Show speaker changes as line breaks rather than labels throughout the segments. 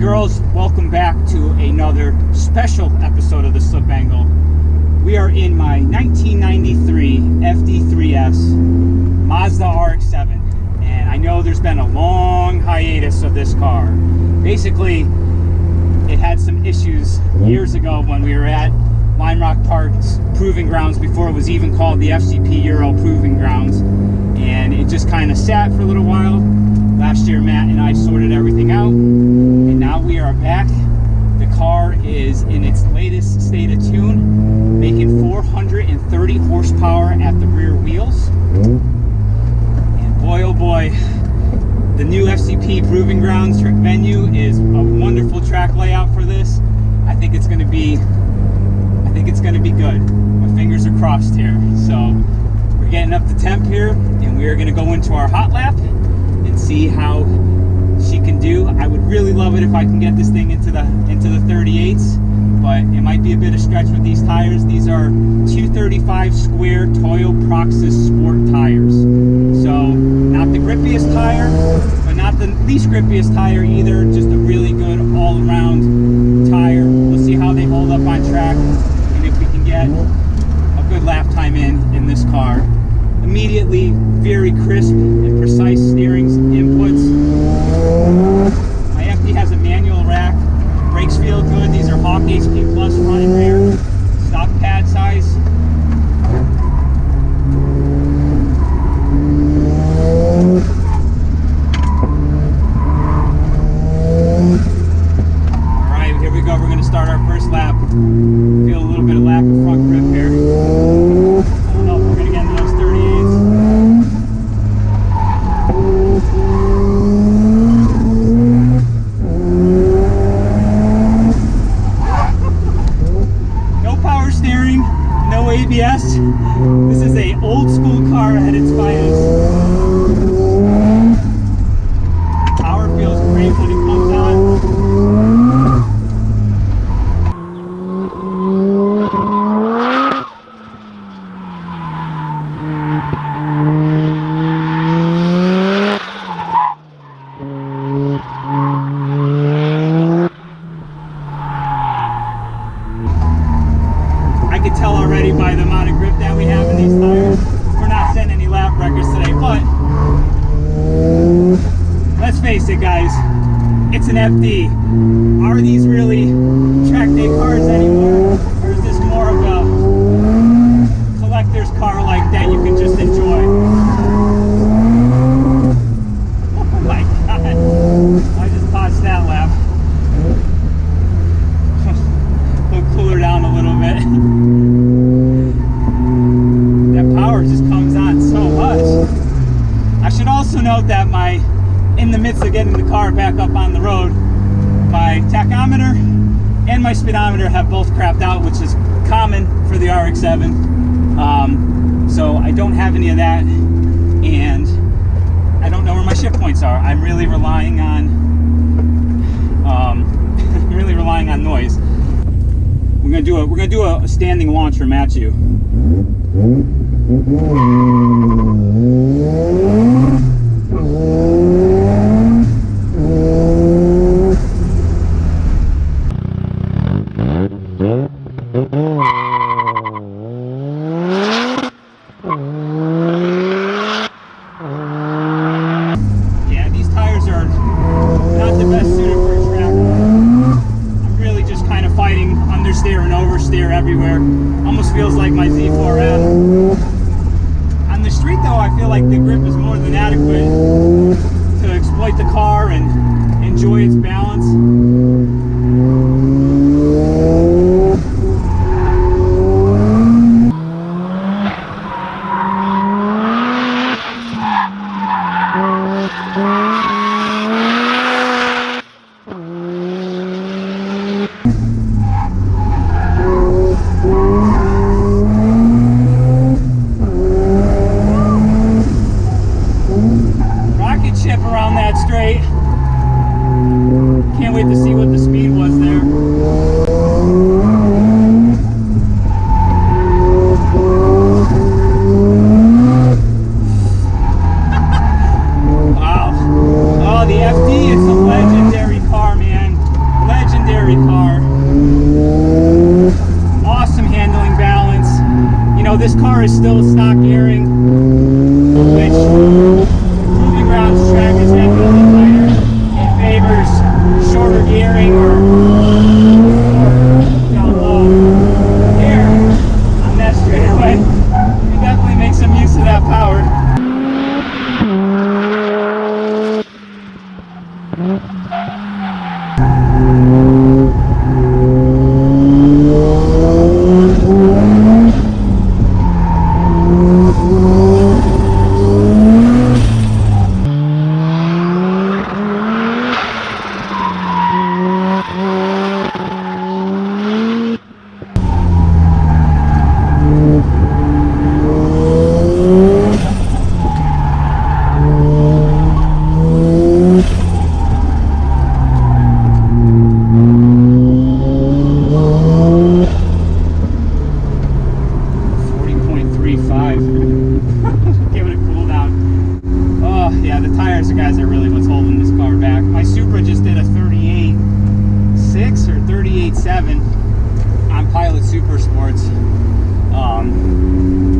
girls, welcome back to another special episode of the Slip Angle. We are in my 1993 FD3S Mazda RX-7, and I know there's been a long hiatus of this car. Basically, it had some issues years ago when we were at Limerock Park's Proving Grounds before it was even called the FCP Euro Proving Grounds, and it just kind of sat for a little while. Last year, Matt and I sorted everything out, and now we are back. The car is in its latest state of tune, making 430 horsepower at the rear wheels. And boy, oh boy, the new FCP Proving Grounds venue is a wonderful track layout for this. I think it's going to be good. My fingers are crossed here. So we're getting up to temp here, and we are going to go into our hot lap and see how she can do. I would really love it if I can get this thing into the 38s, but it might be a bit of stretch with these tires. These are 235 square Toyo Proxys Sport tires. So not the grippiest tire, but not the least grippiest tire either. Just a really good all-around tire. We'll see how they hold up on track and if we can get a good lap time in this car. Immediately very crisp and precise steering inputs. My FD has a manual rack. Brakes feel good. These are Hawk HP Plus front and rear. Stock pad size. Alright, here we go. We're going to start our first lap. Feel a little bit of lack of front grip here. I don't know if we're going to get into those 38s. No power steering, no ABS. This is a old school car at its finest. Power feels great when it comes on. I can tell already by the amount of grip that we have in these tires. We're not setting any lap records today, but let's face it, guys, it's an FD. Are these really track day cars anymore, or is this more of a collector's car like that you can just enjoy? Oh my god, I just paused that lap. We'll cool her down a little bit. That power just comes on so much. I should also note that in the midst of getting the car back up on the road, my tachometer and my speedometer have both crapped out, which is common for the RX-7. So I don't have any of that, and I don't know where my shift points are. I'm really relying on noise. We're gonna do a standing launch for Matthew. Yeah, these tires are not the best suited for a track. I'm really just kind of fighting understeer and oversteer everywhere. Almost feels like my Z4M. On the street though, I feel like the grip is more than adequate to exploit the car and enjoy its balance. Rocket ship around that straight. Can't wait to car is still a stock gearing, which proving grounds track is definitely lighter. It favors shorter gearing or down low. Here, on that straightaway, you can definitely make some use of that power.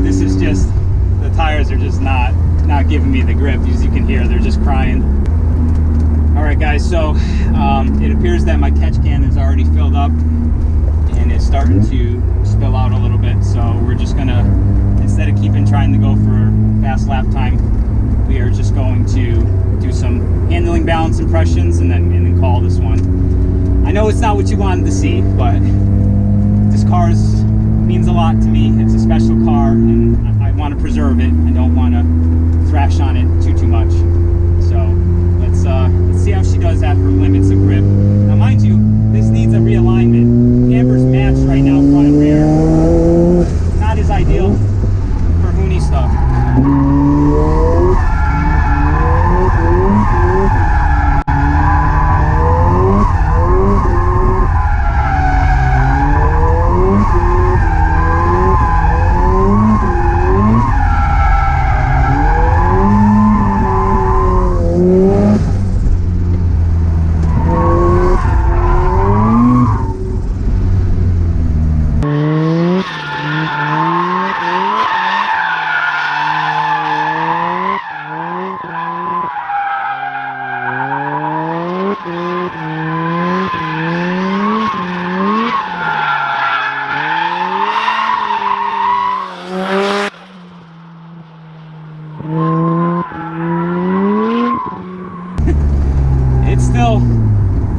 This is just, the tires are just not giving me the grip. As you can hear, they're just crying. All right, guys, so it appears that my catch can is already filled up and it's starting to spill out a little bit. So we're just gonna, instead of trying to go for fast lap time, we are just going to do some handling balance impressions and then call this one. I know it's not what you wanted to see, but this car means a lot to me. It's a special car and I want to preserve it. I don't want to thrash on it too much. So let's see how she does at her limits of grip. Now mind you, this needs a realignment. Camber's matched right now, front and rear. Not as ideal for Hooney stuff.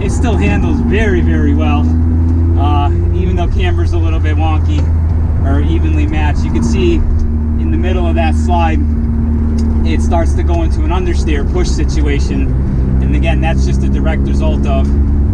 It still handles very well, even though camber's a little bit wonky or evenly matched. You can see in the middle of that slide it starts to go into an understeer push situation, and again, that's just a direct result of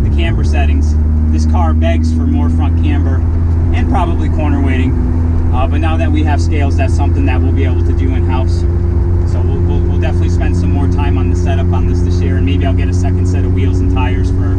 the camber settings. This car begs for more front camber and probably corner weighting, but now that we have scales, that's something that we'll be able to do in-house. So we'll definitely spend some more time on the setup on this year, and maybe I'll get a second set of wheels and tires for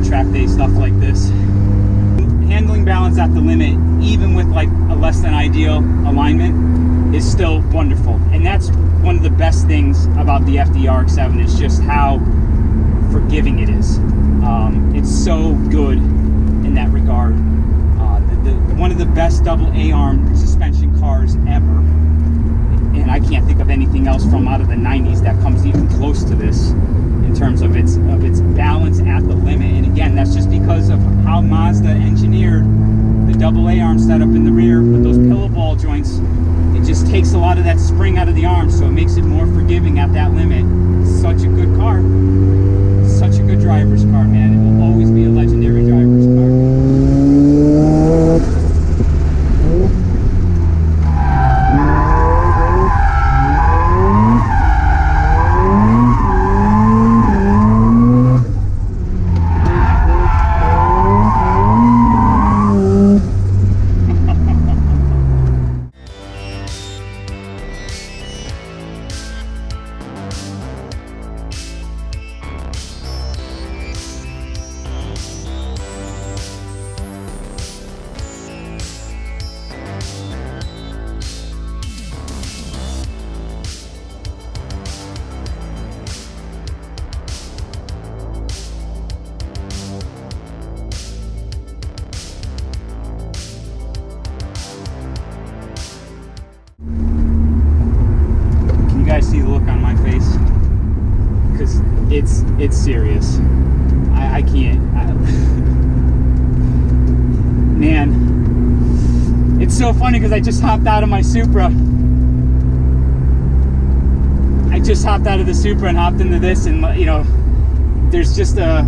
track day stuff like this. Handling balance at the limit, even with like a less than ideal alignment, is still wonderful. And that's one of the best things about the FD RX-7 is just how forgiving it is. It's so good in that regard. One of the best double A-arm suspension cars ever. And I can't think of anything else from out of the 90s that comes even close to this in terms of its balance at the limit. And again, that's just because of how Mazda engineered the double A-arm setup in the rear with those pillow ball joints. It just takes a lot of that spring out of the arm, so it makes it more forgiving at that limit. Such a good car. Such a good driver's car, man. It will always be a legendary driver's car. it's serious. I can't. Man, it's so funny because I just hopped out of my Supra. I just hopped out of the Supra and hopped into this, and you know, there's just a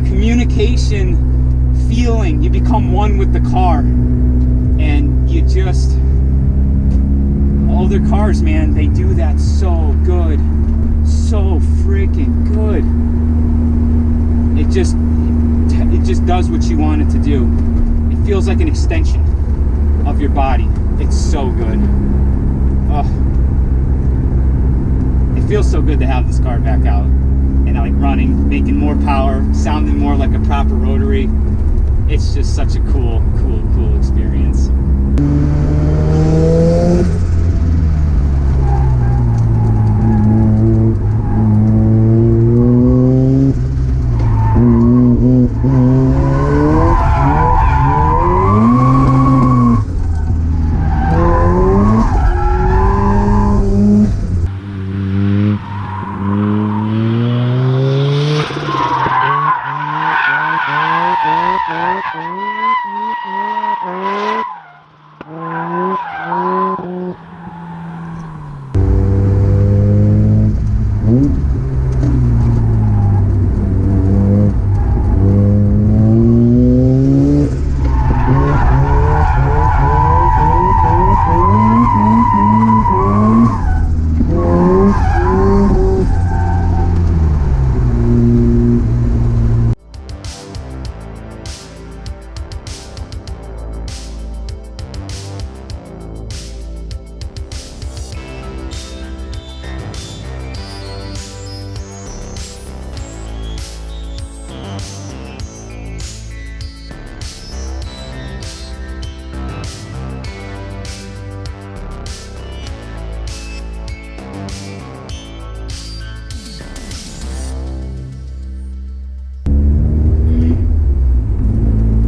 communication feeling. You become one with the car, and you just, older cars, man, they do that so good, so freaking good. It just does what you want it to do. It feels like an extension of your body. It's so good. It feels so good to have this car back out and like running, making more power, sounding more like a proper rotary. It's just such a cool experience.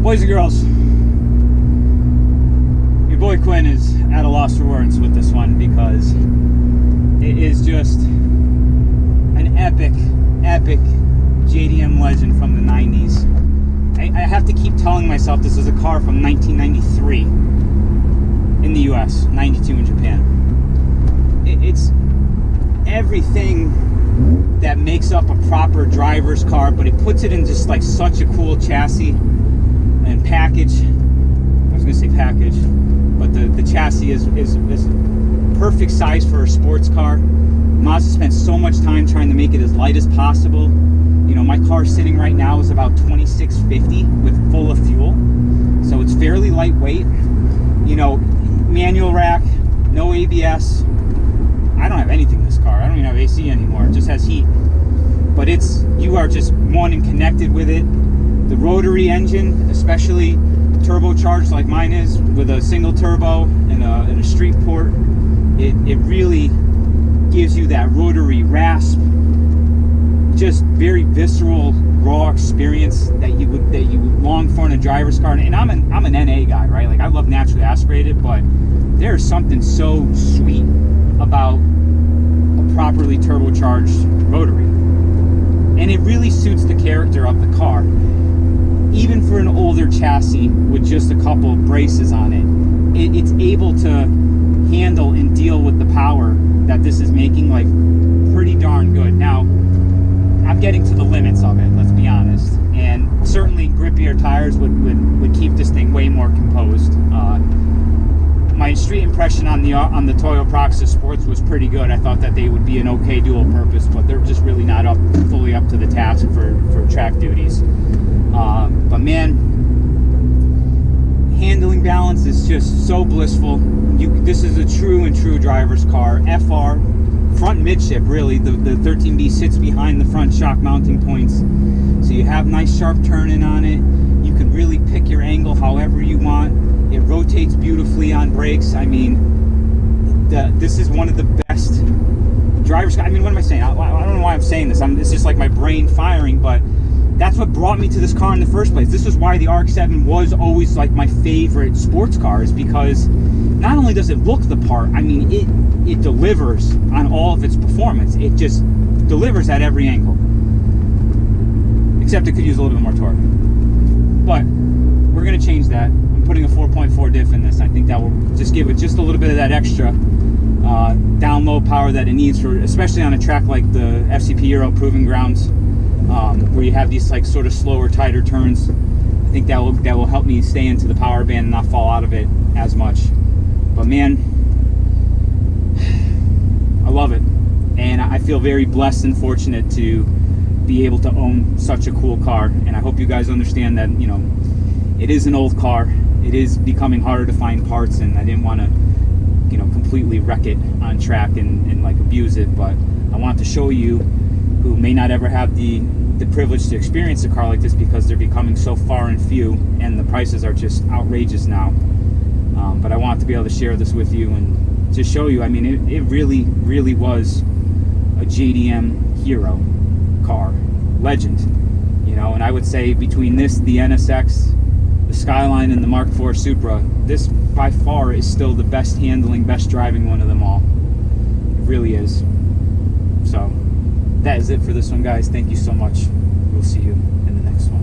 Boys and girls, your boy Quinn is at a loss for words with this one because it is just an epic JDM legend from the 90s. I have to keep telling myself this is a car from 1993 in the US, 92 in Japan. It's everything that makes up a proper driver's car, but it puts it in just like such a cool chassis and package. I was gonna say package, but the chassis is perfect size for a sports car. Mazda spent so much time trying to make it as light as possible. You know, my car sitting right now is about 2650 with full of fuel, so it's fairly lightweight. You know, manual rack, no ABS. I don't have anything in this car. I don't even have AC anymore. It just has heat. But you are just one and connected with it. The rotary engine, especially turbocharged like mine is, with a single turbo and a street port, it really gives you that rotary rasp, just very visceral, raw experience that you would long for in a driver's car. And I'm an NA guy, right? Like, I love naturally aspirated, but there's something so sweet about a properly turbocharged rotary, and it really suits the character of the car. Even for an older chassis with just a couple of braces on it, it's able to handle and deal with the power that this is making, like, pretty darn good. Now, I'm getting to the limits of it, let's be honest, and certainly grippier tires would keep this thing way more composed. My street impression on the Toyo Proxys Sports was pretty good. I thought that they would be an okay dual purpose, but they're just really not fully up to the task for track duties. But man, handling balance is just so blissful. This is a true driver's car. FR, front midship, really. The 13B sits behind the front shock mounting points, so you have nice sharp turning on it. You can really pick your angle however you want. It rotates beautifully on brakes. I mean, this is one of the best drivers. I mean, what am I saying? I don't know why I'm saying this. It's just like my brain firing, but that's what brought me to this car in the first place. This is why the RX-7 was always like my favorite sports car, is because not only does it look the part, I mean, it delivers on all of its performance. It just delivers at every angle. Except it could use a little bit more torque. But we're going to change that. I'm putting a 4.4 diff in this. I think that will just give it just a little bit of that extra down low power that it needs, for especially on a track like the FCP Euro Proving grounds, where you have these like sort of slower, tighter turns. I think that will help me stay into the power band and not fall out of it as much. But man, I love it, and I feel very blessed and fortunate to be able to own such a cool car. And I hope you guys understand that, you know, it is an old car. It is becoming harder to find parts, and I didn't want to, you know, completely wreck it on track and like abuse it. But I want to show you, who may not ever have the privilege to experience a car like this, because they're becoming so far and few, and the prices are just outrageous now. But I want to be able to share this with you and to show you, I mean, it really, really was a JDM hero car, legend, you know. And I would say between this, the NSX, the Skyline, and the Mark IV Supra, this by far is still the best handling, best driving one of them all. It really is. So that is it for this one, guys. Thank you so much. We'll see you in the next one.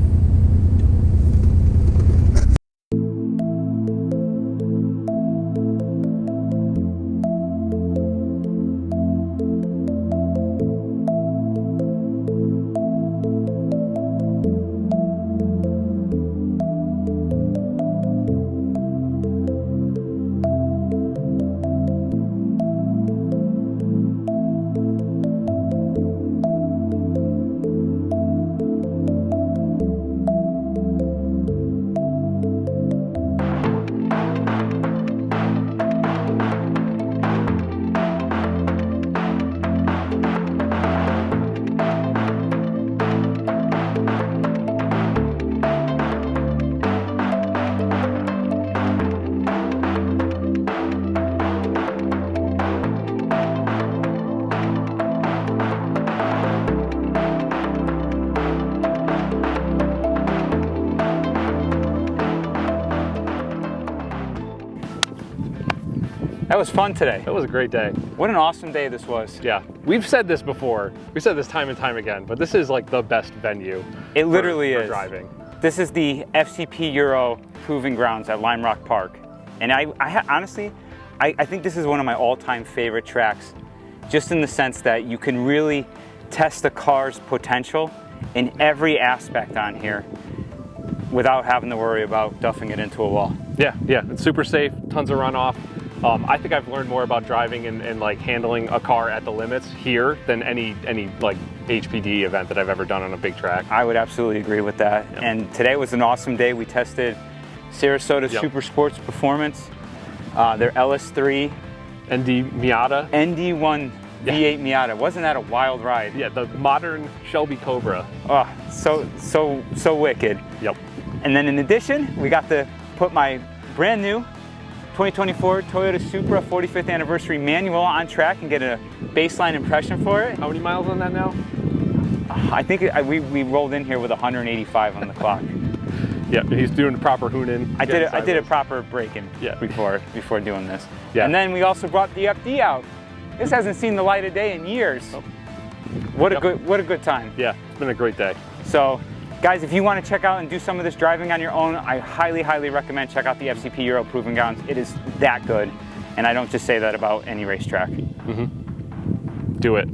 That was fun today.
That was a great day.
What an awesome day this was.
Yeah, we've said this before. We said this time and time again, but this is like the best venue.
It literally
for
is.
Driving.
This is the FCP Euro Proving grounds at Limerock Park. And honestly, I think this is one of my all-time favorite tracks, just in the sense that you can really test the car's potential in every aspect on here without having to worry about duffing it into a wall.
Yeah, it's super safe, tons of runoff. I think I've learned more about driving and like handling a car at the limits here than any like HPD event that I've ever done on a big track.
I would absolutely agree with that. Yep. And today was an awesome day. We tested Sarasota Super Sports Performance, their LS3
ND Miata.
ND1 V8 Miata. Wasn't that a wild ride?
Yeah, the modern Shelby Cobra.
Oh, so wicked.
Yep.
And then in addition, we got to put my brand new 2024 Toyota Supra 45th anniversary manual on track and get a baseline impression for it.
How many miles on that now?
I think we rolled in here with 185 on the clock.
Yeah, he's doing the proper hoon-in.
I did a proper break-in before doing this.
Yeah.
And then we also brought the FD out. This hasn't seen the light of day in years. Oh. What a good time.
Yeah, it's been a great day.
So, guys, if you want to check out and do some of this driving on your own, I highly, highly recommend check out the FCP Euro Proving grounds. It is that good, and I don't just say that about any racetrack.
Mm-hmm. Do it.